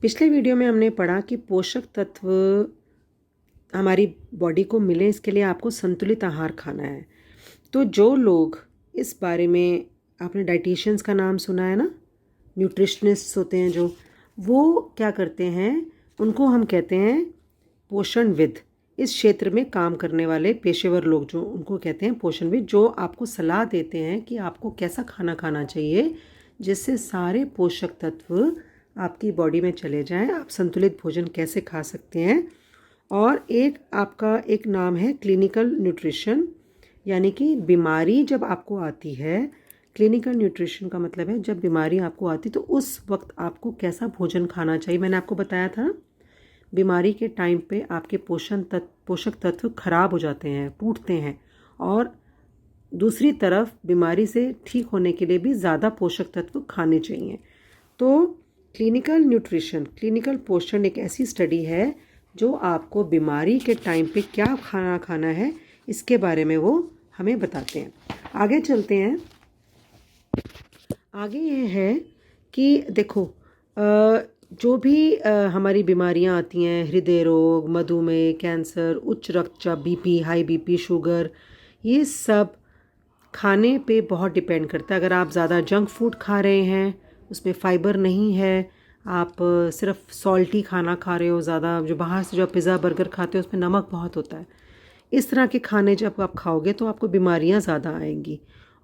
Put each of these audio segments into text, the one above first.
पिछले वीडियो में हमने पढ़ा कि पोषक तत्व हमारी बॉडी को मिले, इसके लिए आपको संतुलित आहार खाना है। तो जो लोग इस बारे में, आपने डाइटिशियंस का नाम सुना है ना, न्यूट्रिशनिस्ट्स होते हैं जो, वो क्या करते हैं, उनको हम कहते हैं पोषणविद। इस क्षेत्र में काम करने वाले पेशेवर लोग जो, उनको कहते हैं पोषणविद, जो आपको सलाह देते हैं कि आपको कैसा खाना खाना चाहिए जिससे सारे पोषक तत्व आपकी बॉडी में चले जाएं, आप संतुलित भोजन कैसे खा सकते हैं। और एक आपका एक नाम है क्लिनिकल न्यूट्रिशन, यानी कि बीमारी जब आपको आती है, क्लिनिकल न्यूट्रिशन का मतलब है जब बीमारी आपको आती तो उस वक्त आपको कैसा भोजन खाना चाहिए। मैंने आपको बताया था बीमारी के टाइम पे आपके पोषक तत्व खराब हो जाते हैं, टूटते हैं, और दूसरी तरफ बीमारी से ठीक होने के लिए भी ज़्यादा पोषक तत्व खाने चाहिए। तो क्लिनिकल न्यूट्रिशन, क्लिनिकल पोषण एक ऐसी स्टडी है जो आपको बीमारी के टाइम पे क्या खाना खाना है इसके बारे में वो हमें बताते हैं। आगे चलते हैं। आगे ये है कि देखो, जो भी हमारी बीमारियां आती हैं, हृदय रोग, मधुमेह, कैंसर, उच्च रक्तचाप, बीपी, हाई बीपी, शुगर, ये सब खाने पे बहुत डिपेंड करता है। अगर आप ज़्यादा जंक फूड खा रहे हैं, उसमें फाइबर नहीं है, आप सिर्फ सॉल्टी खाना खा रहे हो, ज़्यादा जो बाहर से जो पिज़्ज़ा बर्गर खाते हो उसमें नमक बहुत होता है, इस तरह के खाने जब आप खाओगे तो आपको बीमारियां ज़्यादा आएंगी।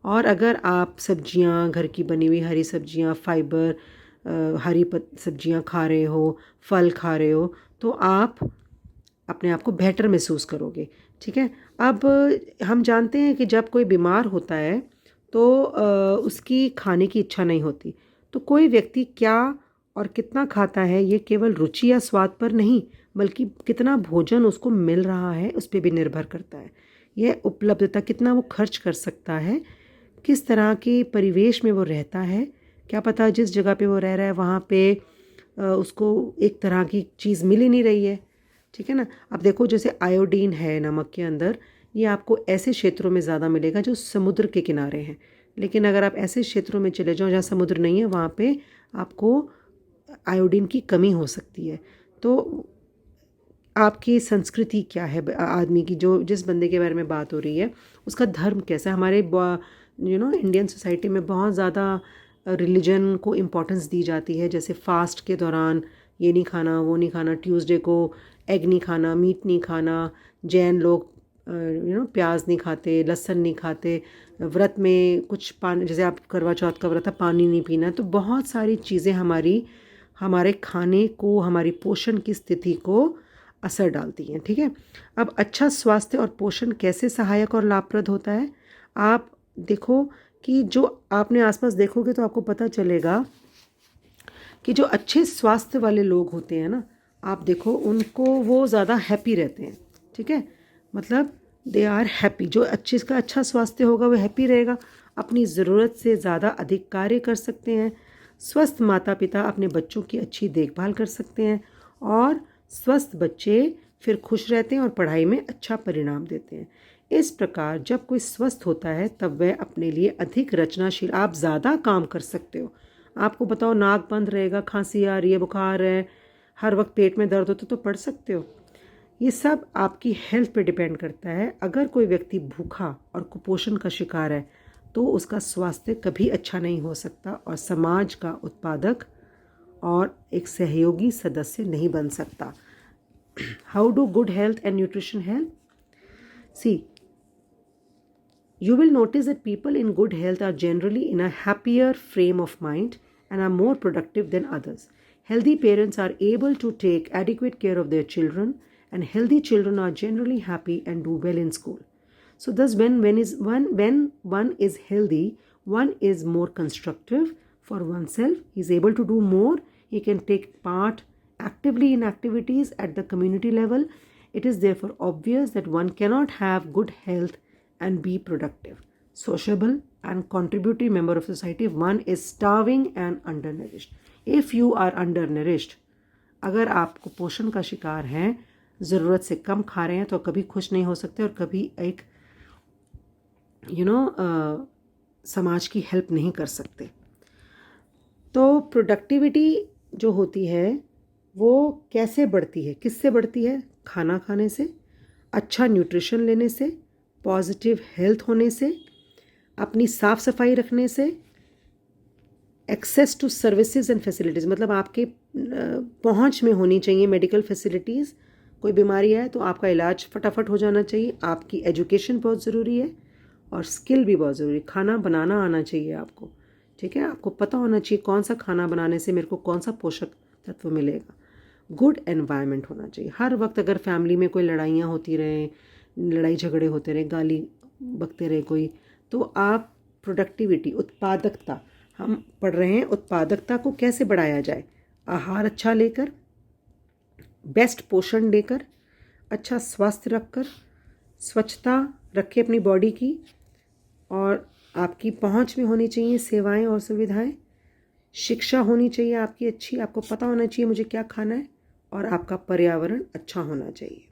और अगर आप सब्जियां, घर की बनी हुई हरी सब्जियां, फाइबर, हरी सब्जियां खा रहे हो, फल खा रहे हो, तो आप अपने आप को बेहतर महसूस करोगे। ठीक है। अब हम जानते हैं कि जब कोई बीमार होता है तो उसकी खाने की इच्छा नहीं होती। तो कोई व्यक्ति क्या और कितना खाता है, ये केवल रुचि या स्वाद पर नहीं, बल्कि कितना भोजन उसको मिल रहा है उस पर भी निर्भर करता है। यह उपलब्धता, कितना वो खर्च कर सकता है, किस तरह के परिवेश में वो रहता है, क्या पता जिस जगह पे वो रह रहा है वहाँ पे उसको एक तरह की चीज़ मिल ही नहीं रही है। ठीक है ना। अब देखो, जैसे आयोडीन है नमक के अंदर, ये आपको ऐसे क्षेत्रों में ज़्यादा मिलेगा जो समुद्र के किनारे हैं। लेकिन अगर आप ऐसे क्षेत्रों में चले जाओ जहाँ समुद्र नहीं है, वहाँ पे आपको आयोडीन की कमी हो सकती है। तो आपकी संस्कृति क्या है, आदमी की, जो जिस बंदे के बारे में बात हो रही है, उसका धर्म कैसा है। हमारे इंडियन सोसाइटी में बहुत ज़्यादा रिलीजन को इम्पोर्टेंस दी जाती है। जैसे फास्ट के दौरान ये नहीं खाना, वो नहीं खाना, ट्यूसडे को एग नहीं खाना, मीट नहीं खाना, जैन लोग प्याज नहीं खाते, लहसुन नहीं खाते, व्रत में कुछ पानी, जैसे आप करवा चौथ का व्रत है, पानी नहीं पीना। तो बहुत सारी चीज़ें हमारे खाने को, हमारी पोषण की स्थिति को असर डालती हैं। ठीक है। अब अच्छा स्वास्थ्य और पोषण कैसे सहायक और लाभप्रद होता है, आप देखो कि जो आपने आसपास देखोगे तो आपको पता चलेगा कि जो अच्छे स्वास्थ्य वाले लोग होते हैं ना, आप देखो उनको, वो ज़्यादा हैप्पी रहते हैं। ठीक है। मतलब दे आर हैप्पी। जो अच्छे का अच्छा स्वास्थ्य होगा वो हैप्पी रहेगा, अपनी ज़रूरत से ज़्यादा अधिक कार्य कर सकते हैं। स्वस्थ माता पिता अपने बच्चों की अच्छी देखभाल कर सकते हैं, और स्वस्थ बच्चे फिर खुश रहते हैं और पढ़ाई में अच्छा परिणाम देते हैं। इस प्रकार जब कोई स्वस्थ होता है तब वह अपने लिए अधिक रचनाशील, आप ज़्यादा काम कर सकते हो। आपको बताओ, नाक बंद रहेगा, खांसी आ रही है, बुखार है, हर वक्त पेट में दर्द होता तो पढ़ सकते हो। ये सब आपकी हेल्थ पे डिपेंड करता है। अगर कोई व्यक्ति भूखा और कुपोषण का शिकार है तो उसका स्वास्थ्य कभी अच्छा नहीं हो सकता और समाज का उत्पादक और एक सहयोगी सदस्य नहीं बन सकता। How do good health and nutrition help? See, you will notice that people in good health are generally in a happier frame of mind and are more productive than others. Healthy parents are able to take adequate care of their children, and healthy children are generally happy and do well in school. So thus when one is healthy, one is more constructive for oneself, he is able to do more, he can take part actively in activities at the community level. It is therefore obvious that one cannot have good health and be productive, sociable and contributory member of society if one is starving and undernourished. If you are undernourished, अगर आप कुपोषण का शिकार हैं, ज़रूरत से कम खा रहे हैं, तो कभी खुश नहीं हो सकते और कभी एक समाज की हेल्प नहीं कर सकते। तो प्रोडक्टिविटी जो होती है वो कैसे बढ़ती है, किससे बढ़ती है? खाना खाने से, अच्छा न्यूट्रिशन लेने से, पॉजिटिव हेल्थ होने से, अपनी साफ़ सफाई रखने से, access to services and facilities, मतलब आपके पहुंच में होनी चाहिए मेडिकल फैसिलिटीज़। कोई बीमारी है तो आपका इलाज फटाफट हो जाना चाहिए। आपकी एजुकेशन बहुत ज़रूरी है और स्किल भी बहुत ज़रूरी है। खाना बनाना आना चाहिए आपको, ठीक है? आपको पता होना चाहिए कौन सा खाना बनाने से मेरे को कौन सा पोषक तत्व मिलेगा। गुड एनवायरनमेंट होना चाहिए। हर वक्त अगर फैमिली में कोई लड़ाइयाँ होती रहें, लड़ाई झगड़े होते रहे, गाली बकते रहे कोई, तो आप प्रोडक्टिविटी, उत्पादकता, हम पढ़ रहे हैं उत्पादकता को कैसे बढ़ाया जाए। आहार अच्छा लेकर, बेस्ट पोषण देकर, अच्छा स्वास्थ्य रखकर, स्वच्छता रखें अपनी बॉडी की, और आपकी पहुंच में होनी चाहिए सेवाएं और सुविधाएं। शिक्षा होनी चाहिए आपकी अच्छी, आपको पता होना चाहिए मुझे क्या खाना है, और आपका पर्यावरण अच्छा होना चाहिए,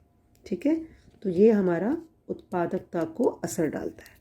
ठीक है? तो ये हमारा उत्पादकता को असर डालता है।